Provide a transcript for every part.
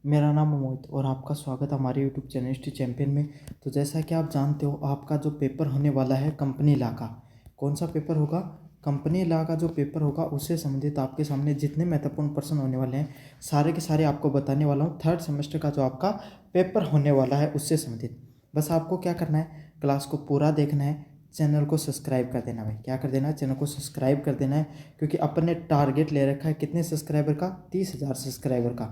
मेरा नाम मोहित और आपका स्वागत है हमारे यूट्यूब चैनल हिस्ट्री चैंपियन में। तो जैसा कि आप जानते हो, आपका जो पेपर होने वाला है कंपनी लॉ का, कौन सा पेपर होगा? कंपनी लॉ का जो पेपर होगा उससे संबंधित आपके सामने जितने महत्वपूर्ण प्रश्न होने वाले हैं सारे के सारे आपको बताने वाला हूँ। थर्ड सेमेस्टर का जो आपका पेपर होने वाला है उससे संबंधित बस आपको क्या करना है, क्लास को पूरा देखना है, चैनल को सब्सक्राइब कर देना। भाई क्या कर देना है, चैनल को सब्सक्राइब कर देना है, क्योंकि अपन ने टारगेट ले रखा है कितने सब्सक्राइबर का? 30,000 सब्सक्राइबर का।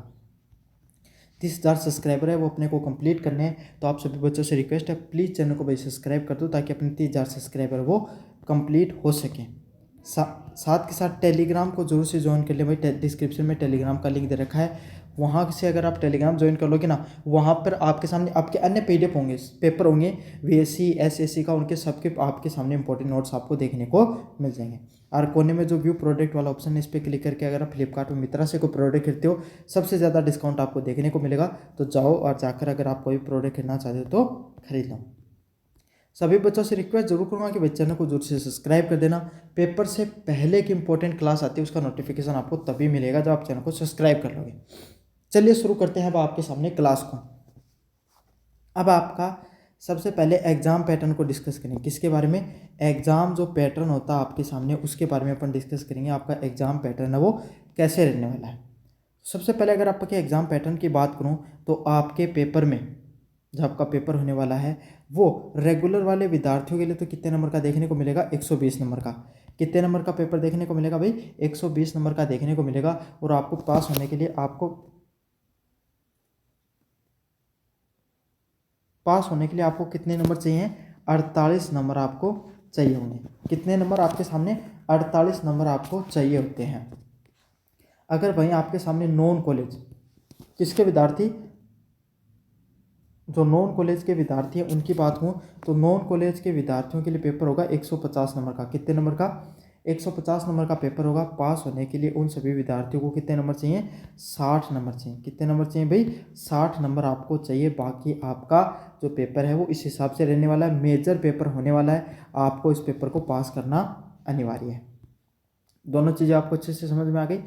30,000 सब्सक्राइबर है वो अपने को कंप्लीट करने हैं। तो आप सभी बच्चों से रिक्वेस्ट है, प्लीज़ चैनल को भाई सब्सक्राइब कर दो ताकि अपने 30,000 सब्सक्राइबर वो कंप्लीट हो सकें। साथ के साथ टेलीग्राम को जरूर से ज्वाइन कर ले भाई। डिस्क्रिप्शन में टेलीग्राम का लिंक दे रखा है, वहाँ से अगर आप टेलीग्राम ज्वाइन कर लोगे ना, वहाँ पर आपके सामने आपके अन्य पीडीएफ होंगे, पेपर होंगे वीएससी एसएससी का, उनके सबके आपके सामने इंपॉर्टेंट नोट्स आपको देखने को मिल जाएंगे। और कोने में जो व्यू प्रोडक्ट वाला ऑप्शन है, इस पर क्लिक करके अगर आप फ्लिपकार्ट और मित्रा से कोई प्रोडक्ट खरीदते हो, सबसे ज़्यादा डिस्काउंट आपको देखने को मिलेगा। तो जाओ और जाकर अगर आप कोई प्रोडक्ट खरीदना चाहते हो तो खरीद लो। सभी बच्चों से रिक्वेस्ट जरूर करूँगा कि बच्चे चैनल को जरूर से सब्सक्राइब कर देना। पेपर से पहले की इंपॉर्टेंट क्लास आती है, उसका नोटिफिकेशन आपको तभी मिलेगा जब आप चैनल को सब्सक्राइब कर लोगे। चलिए शुरू करते हैं अब आपके सामने क्लास को। अब आपका सबसे पहले एग्जाम पैटर्न को डिस्कस करेंगे। किसके बारे में? एग्जाम जो पैटर्न होता है आपके सामने उसके बारे में अपन डिस्कस करेंगे। आपका एग्जाम पैटर्न है वो कैसे रहने वाला है। सबसे पहले अगर आपके एग्जाम पैटर्न की बात करूं तो आपके पेपर में जो आपका पेपर होने वाला है वो रेगुलर वाले विद्यार्थियों के लिए तो कितने नंबर का देखने को मिलेगा? 120 नंबर का। कितने नंबर का पेपर देखने को मिलेगा भाई? 120 नंबर का देखने को मिलेगा। और आपको पास होने के लिए आपको कितने नंबर चाहिए? 48 नंबर आपको चाहिए होंगे। कितने नंबर आपके सामने? 48 नंबर आपको चाहिए होते हैं। अगर भाई आपके सामने नॉन कॉलेज किसके विद्यार्थी, जो नॉन कॉलेज के विद्यार्थी हैं उनकी बात करूँ तो नॉन कॉलेज के विद्यार्थियों के लिए पेपर होगा 150 नंबर का। कितने नंबर का? 150 नंबर का पेपर होगा। पास होने के लिए उन सभी विद्यार्थियों को कितने नंबर चाहिए? 60 नंबर चाहिए। कितने नंबर चाहिए भाई? 60 नंबर आपको चाहिए। बाकी आपका जो पेपर है वो इस हिसाब से रहने वाला है। मेजर पेपर होने वाला है, आपको इस पेपर को पास करना अनिवार्य है। दोनों चीज़ें आपको अच्छे से समझ में आ गई।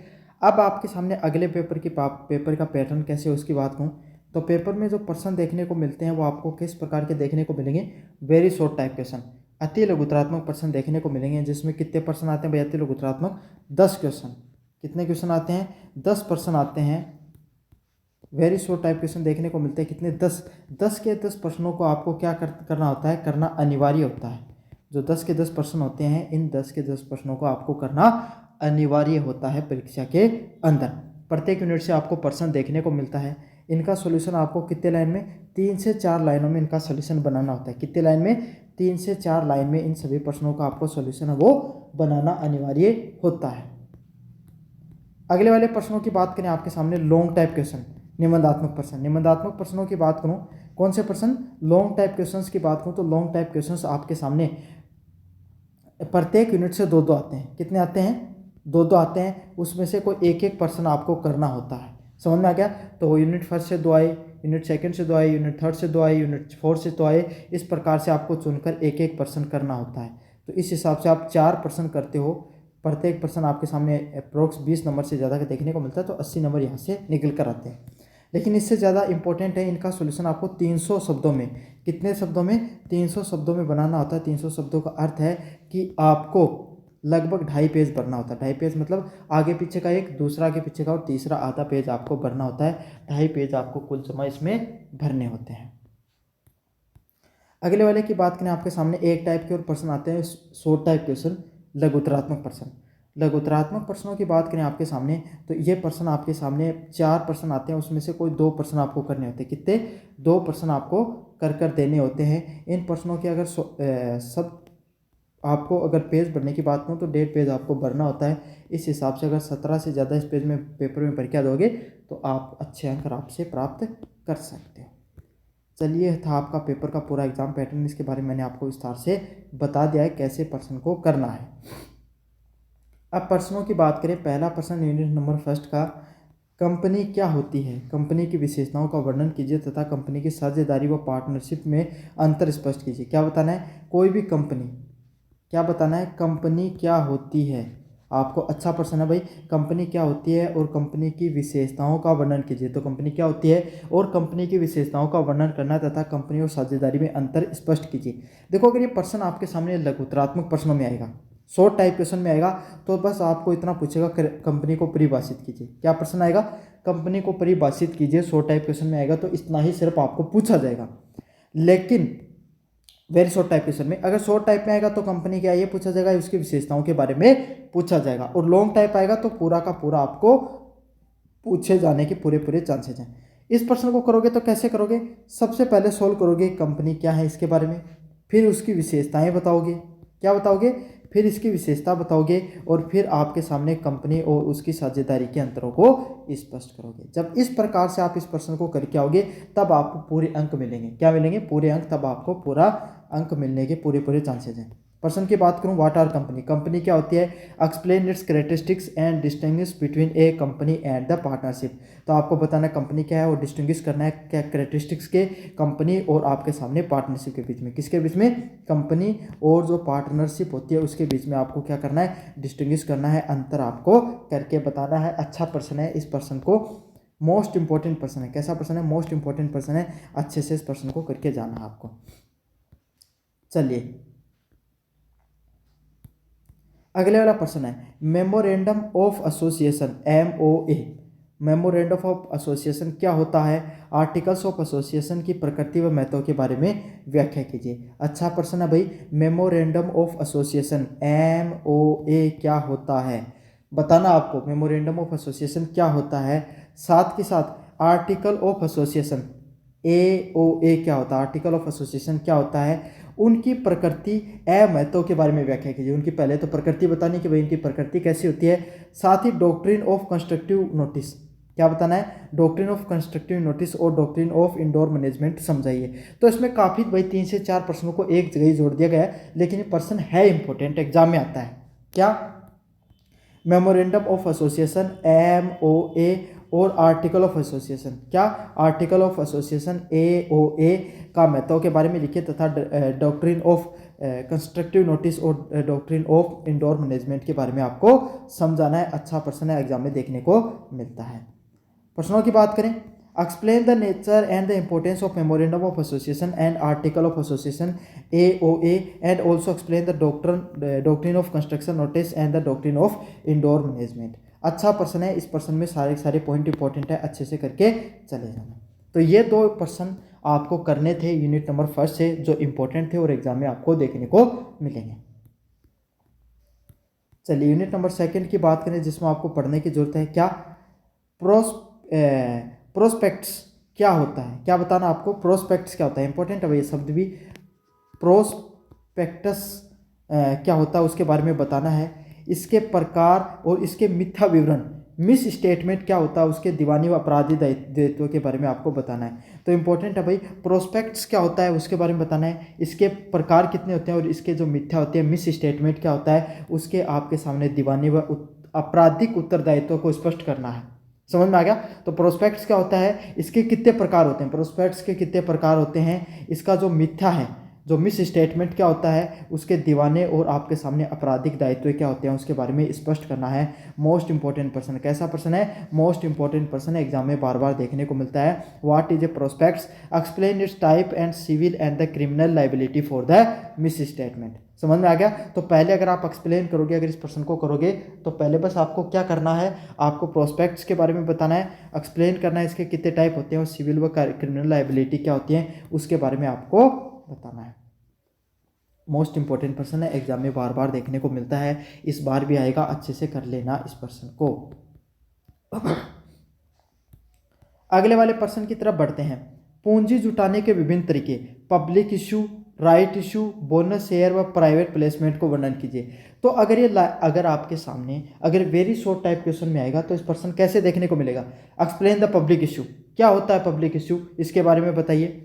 अब आपके सामने अगले पेपर का पैटर्न कैसे है उसकी बात करूँ तो पेपर में जो प्रश्न देखने को मिलते हैं वो आपको किस प्रकार के देखने को मिलेंगे? वेरी शॉर्ट टाइप क्वेश्चन, अति लघुतरात्मक प्रश्न देखने को मिलेंगे। जिसमें कितने प्रश्न आते हैं भाई? अति लघुतरात्मक 10 क्वेश्चन। कितने क्वेश्चन आते हैं? 10 प्रश्न आते हैं। वेरी शॉर्ट टाइप क्वेश्चन देखने को मिलते हैं कितने? 10 के 10 प्रश्नों को आपको क्या करना होता है? करना अनिवार्य होता है। जो 10 के 10 प्रश्न होते हैं, इन 10 के 10 प्रश्नों को आपको करना अनिवार्य होता है परीक्षा के अंदर। प्रत्येक यूनिट से आपको प्रश्न देखने को मिलता है। इनका सॉल्यूशन आपको कितने लाइन में? 3 से 4 लाइनों में इनका सॉल्यूशन बनाना होता है। कितने लाइन में? 3 से 4 लाइन में इन सभी प्रश्नों का आपको सॉल्यूशन है वो बनाना अनिवार्य होता है। अगले वाले प्रश्नों की बात करें आपके सामने लॉन्ग टाइप क्वेश्चन, निबंधात्मक प्रश्न। निबंधात्मक प्रश्नों की बात करूं, कौन से प्रश्न? लॉन्ग टाइप क्वेश्चंस की बात करूं तो लॉन्ग टाइप क्वेश्चंस आपके सामने प्रत्येक यूनिट से 2-2 आते हैं। कितने आते हैं? 2-2 आते हैं। उसमें से कोई एक एक प्रश्न आपको करना होता है। समझ में आ गया? तो यूनिट फर्स्ट से 2 आए, यूनिट सेकंड से 2 आए, यूनिट थर्ड से 2 आए, यूनिट फोर्थ से 2 आए। इस प्रकार से आपको चुनकर एक एक प्रश्न करना होता है। तो इस हिसाब से आप 4 प्रश्न करते हो। प्रत्येक प्रश्न आपके सामने अप्रोक्स 20 नंबर से ज़्यादा का देखने को मिलता है। तो 80 नंबर यहाँ से निकल कर आते हैं। लेकिन इससे ज़्यादा इंपॉर्टेंट है, इनका सॉल्यूशन आपको 300 शब्दों में, कितने शब्दों में? 300 शब्दों में बनाना होता है। 300 शब्दों का अर्थ है कि आपको लगभग 2.5 पेज भरना होता है। 2.5 पेज मतलब आगे पीछे का एक, दूसरा आगे पीछे का और तीसरा आधा पेज आपको भरना होता है। 2.5 पेज आपको कुल जमा इसमें भरने होते हैं। अगले वाले की बात करें, आपके सामने एक टाइप के और प्रश्न आते हैं शॉर्ट टाइप क्वेश्चन, लघुतरात्मक प्रश्न। लघुतरात्मक प्रश्नों की बात करें आपके सामने तो ये प्रश्न आपके सामने 4 प्रश्न आते हैं। उसमें से कोई 2 प्रश्न आपको करने होते हैं। कितने? 2 प्रश्न आपको कर देने होते हैं। इन प्रश्नों के अगर सब आपको अगर पेज भरने की बात करूँ तो 1.5 पेज आपको भरना होता है। इस हिसाब से अगर 17 से ज़्यादा इस पेज में पेपर में परीक्षा दोगे तो आप अच्छे अंक आपसे प्राप्त कर सकते हो। चलिए, था आपका पेपर का पूरा एग्जाम पैटर्न। इसके बारे में मैंने आपको विस्तार से बता दिया है कैसे प्रश्न को करना है। अब प्रश्नों की बात करें, पहला प्रश्न यूनिट नंबर फर्स्ट का, कंपनी क्या होती है? कंपनी की विशेषताओं का वर्णन कीजिए तथा कंपनी की साझेदारी व पार्टनरशिप में अंतर स्पष्ट कीजिए। क्या बताना है? कोई भी कंपनी, क्या बताना है? कंपनी क्या होती है आपको अच्छा प्रश्न है भाई। कंपनी क्या होती है और कंपनी की विशेषताओं का वर्णन कीजिए। तो कंपनी क्या होती है और कंपनी की विशेषताओं का वर्णन करना तथा कंपनी और साझेदारी में अंतर स्पष्ट कीजिए। देखो अगर ये प्रश्न आपके सामने लघुतरात्मक प्रश्नों में आएगा, शॉर्ट टाइप क्वेश्चन में आएगा, तो बस आपको इतना पूछेगा कंपनी को परिभाषित कीजिए। क्या प्रश्न आएगा? कंपनी को परिभाषित कीजिए। शॉर्ट टाइप क्वेश्चन में आएगा तो इतना ही सिर्फ आपको पूछा जाएगा। लेकिन वेरी शॉर्ट टाइप क्वेश्चन में अगर शॉर्ट टाइप में आएगा तो कंपनी क्या ये पूछा जाएगा, उसकी विशेषताओं के बारे में पूछा जाएगा। और लॉन्ग टाइप आएगा तो पूरा का पूरा आपको पूछे जाने के पूरे पूरे चांसेस हैं। इस प्रश्न को करोगे तो कैसे करोगे? सबसे पहले सोल्व करोगे कंपनी क्या है इसके बारे में, फिर उसकी विशेषताएं बताओगे। क्या बताओगे? फिर इसकी विशेषता बताओगे और फिर आपके सामने कंपनी और उसकी साझेदारी के अंतरों को स्पष्ट करोगे। जब इस प्रकार से आप इस प्रश्न को करके आओगे तब आपको पूरे अंक मिलेंगे। क्या मिलेंगे? पूरे अंक। तब आपको पूरा अंक मिलने के पूरे पूरे चांसेस हैं। पर्सन की बात करूं, व्हाट आर कंपनी? कंपनी क्या होती है? Explain it's characteristics and distinguish between A company and the partnership. तो आपको बताना कंपनी क्या है और डिस्टिंग्विश करना है क्या कैरेक्टरिस्टिक्स के कंपनी और आपके सामने पार्टनरशिप के बीच में। किसके बीच में? कंपनी और जो पार्टनरशिप होती है उसके बीच में आपको क्या करना है? डिस्टिंग्विश करना है, अंतर आपको करके बताना है। अच्छा पर्सन है, इस पर्सन को मोस्ट इंपॉर्टेंट पर्सन है। कैसा पर्सन है? मोस्ट इंपॉर्टेंट पर्सन है। अच्छे से इस पर्सन को करके जाना है आपको। चलिए अगले वाला प्रश्न है memorandum of association, MOA। Memorandum of association क्या होता है? आर्टिकल्स ऑफ एसोसिएशन की प्रकृति व महत्व के बारे में व्याख्या कीजिए। अच्छा प्रश्न है भाई। मेमोरेंडम ऑफ एसोसिएशन MOA क्या होता है? बताना आपको मेमोरेंडम ऑफ एसोसिएशन क्या होता है। साथ के साथ आर्टिकल ऑफ एसोसिएशन AOA क्या होता है? आर्टिकल ऑफ एसोसिएशन क्या होता है? उनकी प्रकृति एवं महत्व के बारे में व्याख्या कीजिए। उनकी पहले तो प्रकृति बतानी कि भाई इनकी प्रकृति कैसी होती है। साथ ही डॉक्ट्रिन ऑफ कंस्ट्रक्टिव नोटिस क्या बताना है? डॉक्ट्रिन ऑफ कंस्ट्रक्टिव नोटिस और डॉक्ट्रिन ऑफ इंडोर मैनेजमेंट समझाइए। तो इसमें काफ़ी भाई 3 से 4 प्रश्नों को एक जगह ही जोड़ दिया गया है, लेकिन ये प्रश्न है इंपॉर्टेंट, एग्जाम में आता है। क्या? मेमोरेंडम ऑफ एसोसिएशन MOA और आर्टिकल ऑफ एसोसिएशन। क्या? आर्टिकल ऑफ एसोसिएशन AOA का महत्व के बारे में लिखिए तथा डॉक्ट्रिन ऑफ कंस्ट्रक्टिव नोटिस और डॉक्ट्रिन ऑफ इंडोर मैनेजमेंट के बारे में आपको समझाना है। अच्छा प्रश्न है, एग्जाम में देखने को मिलता है। प्रश्नों की बात करें, explain the nature and the importance of memorandum of association and article of association AOA and also explain the doctrine of construction notice and the doctrine of indoor management. अच्छा प्रश्न है, इस प्रश्न में सारे सारे पॉइंट इंपॉर्टेंट है, अच्छे से करके चले जाना। तो ये 2 प्रश्न आपको करने थे यूनिट नंबर 1 से, जो इंपॉर्टेंट थे और एग्जाम में आपको देखने को मिलेंगे। चलिए यूनिट नंबर 2 की बात करें जिसमें आपको पढ़ने की जरूरत है। क्या? प्रोस्पेक्ट्स क्या होता है? क्या बताना आपको? प्रोस्पेक्ट्स क्या होता है? इंपॉर्टेंट है भाई ये शब्द भी। प्रोस्पेक्टस क्या होता है उसके बारे में बताना है। इसके प्रकार और इसके मिथ्या विवरण, मिस स्टेटमेंट क्या होता है, उसके दीवानी व अपराधी दायित्व के बारे में आपको बताना है। तो इंपॉर्टेंट है भाई, प्रोस्पेक्ट्स क्या होता है उसके बारे में बताना है, इसके प्रकार कितने होते हैं और इसके जो मिथ्या होते हैं, मिस स्टेटमेंट क्या होता है, उसके आपके सामने दीवानी व आपराधिक उत्तरदायित्व को स्पष्ट करना है। समझ में आ गया? तो प्रोस्पेक्ट्स क्या होता है, इसके कितने प्रकार होते हैं, प्रोस्पेक्ट्स के कितने प्रकार होते हैं, इसका जो मिथ्या है, जो मिस स्टेटमेंट क्या होता है, उसके दीवाने और आपके सामने आपराधिक दायित्व क्या होते हैं उसके बारे में स्पष्ट करना है। मोस्ट इंपॉर्टेंट पर्सन, कैसा पर्सन है? मोस्ट इंपॉर्टेंट पर्सन है, एग्जाम में बार बार देखने को मिलता है। What is a prospects? Explain its type and civil and the criminal liability for the misstatement. समझ में आ गया? तो पहले अगर आप एक्सप्लेन करोगे, अगर इस प्रश्न को करोगे तो पहले बस आपको क्या करना है, आपको प्रोस्पेक्ट्स के बारे में बताना है, एक्सप्लेन करना है इसके कितने टाइप होते हैं और सिविल व क्रिमिनल लाइबिलिटी क्या होती है उसके बारे में आपको बताना है। मोस्ट इंपॉर्टेंट पर्सन है, एग्जाम में बार बार देखने को मिलता है, इस बार भी आएगा, अच्छे से कर लेना इस पर्सन को। अगले वाले पर्सन की तरफ बढ़ते हैं। पूंजी जुटाने के विभिन्न तरीके, public issue, right issue, bonus share व प्राइवेट प्लेसमेंट को वर्णन कीजिए। तो अगर ये अगर आपके सामने अगर वेरी शॉर्ट टाइप क्वेश्चन में आएगा तो इस पर्सन कैसे देखने को मिलेगा? Explain the public issue. क्या होता है पब्लिक इश्यू, इसके बारे में बताइए।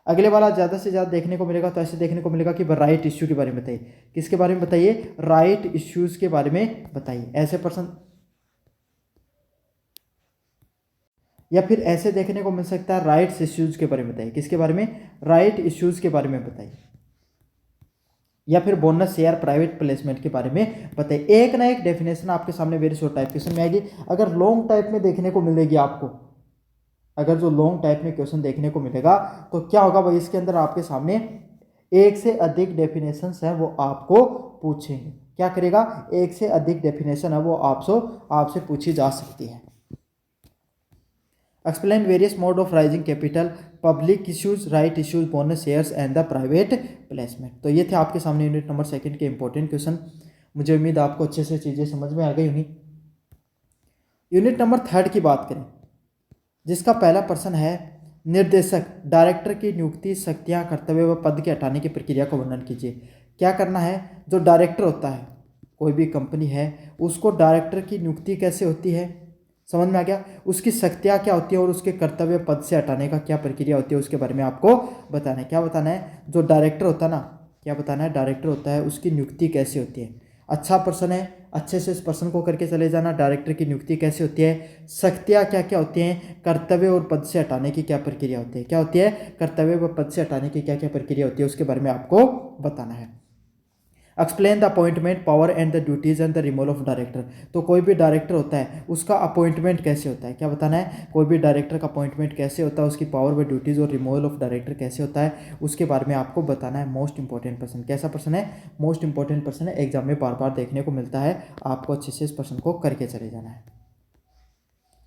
अगले वाला ज़्यादा से ज़्यादा देखने को मिलेगा तो ऐसे देखने को मिलेगा कि राइट इश्यू के बारे में बताइए। किसके बारे में बताइए? राइट इश्यूज़ के बारे में बताइए। ऐसे पर्सन, या फिर ऐसे देखने को मिल सकता है राइट्स इश्यूज़ के बारे में बताइए। किसके बारे में? राइट इश्यूज़ के बारे में बताइए। या फिर बोनस शेयर प्राइवेट प्लेसमेंट के बारे में बताइए। एक ना एक डेफिनेशन आपके सामने वेरी शॉर्ट टाइप क्वेश्चन में आएगी। अगर लॉन्ग टाइप में देखने को मिलेगी आपको, अगर जो लॉन्ग टाइप में क्वेश्चन देखने को मिलेगा तो क्या होगा भाई, इसके अंदर आपके सामने एक से अधिक डेफिनेशंस है वो आपको पूछेंगे। क्या करेगा, एक से अधिक डेफिनेशन है वो आपसे पूछी जा सकती है। Explain various mode of rising capital, public issues, right issues, bonus shares and the private placement. तो ये थे आपके सामने यूनिट नंबर 2 के इंपॉर्टेंट क्वेश्चन। मुझे उम्मीद आपको अच्छे से चीज़ें समझ में आ गई होंगी। यूनिट नंबर 3 की बात करें, जिसका पहला प्रश्न है निर्देशक डायरेक्टर की नियुक्ति, शक्तियां, कर्तव्य व पद के हटाने की प्रक्रिया को वर्णन कीजिए। क्या करना है, जो डायरेक्टर होता है कोई भी कंपनी है उसको डायरेक्टर की नियुक्ति कैसे होती है, समझ में आ गया, उसकी शक्तियां क्या होती है और उसके कर्तव्य पद से हटाने का क्या प्रक्रिया होती है उसके बारे में आपको बताना है। क्या बताना है, जो डायरेक्टर होता है ना, क्या बताना है, डायरेक्टर होता है उसकी नियुक्ति कैसे होती है। अच्छा प्रश्न है, अच्छे से इस प्रश्न को करके चले जाना। डायरेक्टर की नियुक्ति कैसे होती है, शक्तियाँ क्या क्या होती हैं, कर्तव्य और पद से हटाने की क्या प्रक्रिया होती है, क्या होती है, कर्तव्य व पद से हटाने की क्या क्या प्रक्रिया होती है उसके बारे में आपको बताना है। Explain the appointment, power and the duties and the removal of director. तो कोई भी डायरेक्टर होता है उसका अपॉइंटमेंट कैसे होता है, क्या बताना है, कोई भी डायरेक्टर का अपॉइंटमेंट कैसे होता है, उसकी पावर व ड्यूटीज और रिमूवल ऑफ डायरेक्टर कैसे होता है उसके बारे में आपको बताना है। मोस्ट इंपॉर्टेंट पर्सन, कैसा पर्सन है, मोस्ट इंपॉर्टेंट पर्सन है, एग्जाम में बार बार देखने को मिलता है, आपको अच्छे से इस पर्सन को करके चले जाना है।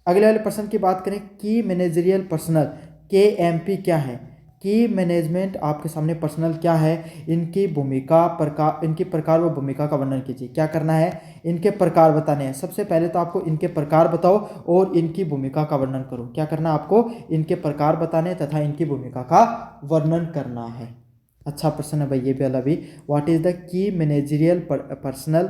अगले वाले पर्सन की बात करें, की मैनेजरियल पर्सनल, KMP क्या है, की मैनेजमेंट आपके सामने पर्सनल क्या है, इनकी भूमिका प्रकार, इनकी प्रकार व भूमिका का वर्णन कीजिए। क्या करना है, इनके प्रकार बताने हैं। सबसे पहले तो आपको इनके प्रकार बताओ और इनकी भूमिका का वर्णन करो। क्या करना है, आपको इनके प्रकार बताने तथा इनकी भूमिका का वर्णन करना है। अच्छा प्रश्न है भाई ये भी वाला भी। What is the key managerial personnel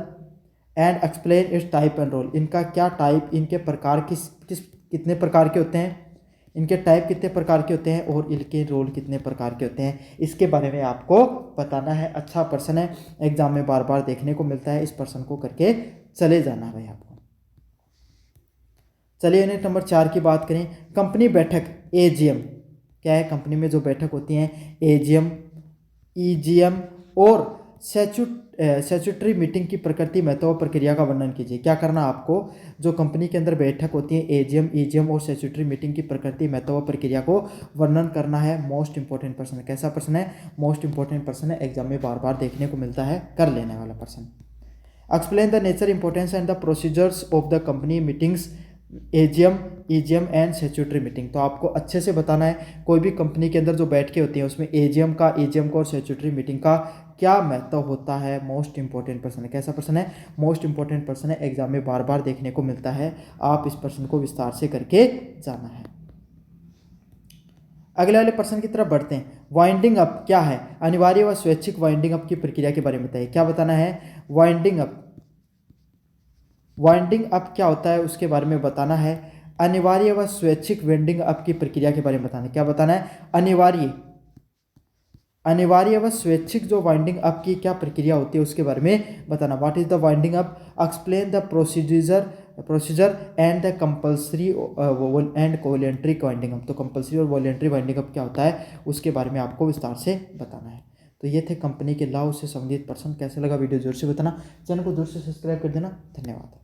and explain its type and role. इनका क्या टाइप, इनके प्रकार कितने प्रकार के होते हैं, इनके टाइप कितने प्रकार के होते हैं और इनके रोल कितने प्रकार के होते हैं, इसके बारे में आपको बताना है। अच्छा प्रश्न है, एग्जाम में बार बार देखने को मिलता है, इस प्रश्न को करके चले जाना है भाई आपको। चलिए यूनिट नंबर 4 की बात करें, कंपनी बैठक, AGM क्या है, कंपनी में जो बैठक होती हैं AGM, EGM और स्टैट्यूटरी मीटिंग की प्रकृति, महत्व और प्रक्रिया का वर्णन कीजिए। क्या करना आपको, जो कंपनी के अंदर बैठक होती है AGM, EGM और स्टैट्यूटरी मीटिंग की प्रकृति, महत्व और प्रक्रिया को वर्णन करना है। मोस्ट इंपॉर्टेंट पर्सन है, कैसा पर्सन है, मोस्ट इंपॉर्टेंट पर्सन है, एग्जाम में बार बार देखने को मिलता है, कर लेने वाला person. Explain the nature, importance and the procedures of the company meetings, AGM, EGM and statutory meeting. तो आपको अच्छे से बताना है कोई भी कंपनी के अंदर जो बैठकें होती हैं उसमें AGM का, EGM का और स्टैट्यूटरी मीटिंग का क्या महत्व होता है। मोस्ट इंपॉर्टेंट पर्सन है, कैसा पर्सन है, मोस्ट इंपॉर्टेंट पर्सन है, एग्जाम में बार बार देखने को मिलता है, आप इस पर्सन को विस्तार से करके जाना है। अगले वाले पर्सन की तरफ बढ़ते हैं, वाइंडिंग अप क्या है, अनिवार्य व स्वैच्छिक वाइंडिंग अप की प्रक्रिया के बारे में बताइए। क्या बताना है, वाइंडिंग अप, वाइंडिंग अप क्या होता है उसके बारे में बताना है। अनिवार्य व स्वैच्छिक वाइंडिंग अप की प्रक्रिया के बारे में बताना है। क्या बताना है, अनिवार्य व स्वैच्छिक जो वाइंडिंग अप की क्या प्रक्रिया होती है उसके बारे में बताना। What is the winding up, explain the procedure and the compulsory and voluntary winding up. तो कंपल्सरी और वॉलंटरी वाइंडिंग अप क्या होता है उसके बारे में आपको विस्तार से बताना है। तो ये थे कंपनी के लॉ से संबंधित पर्सन। कैसे लगा वीडियो जोर से बताना, चैनल को जोर से सब्सक्राइब कर देना। धन्यवाद।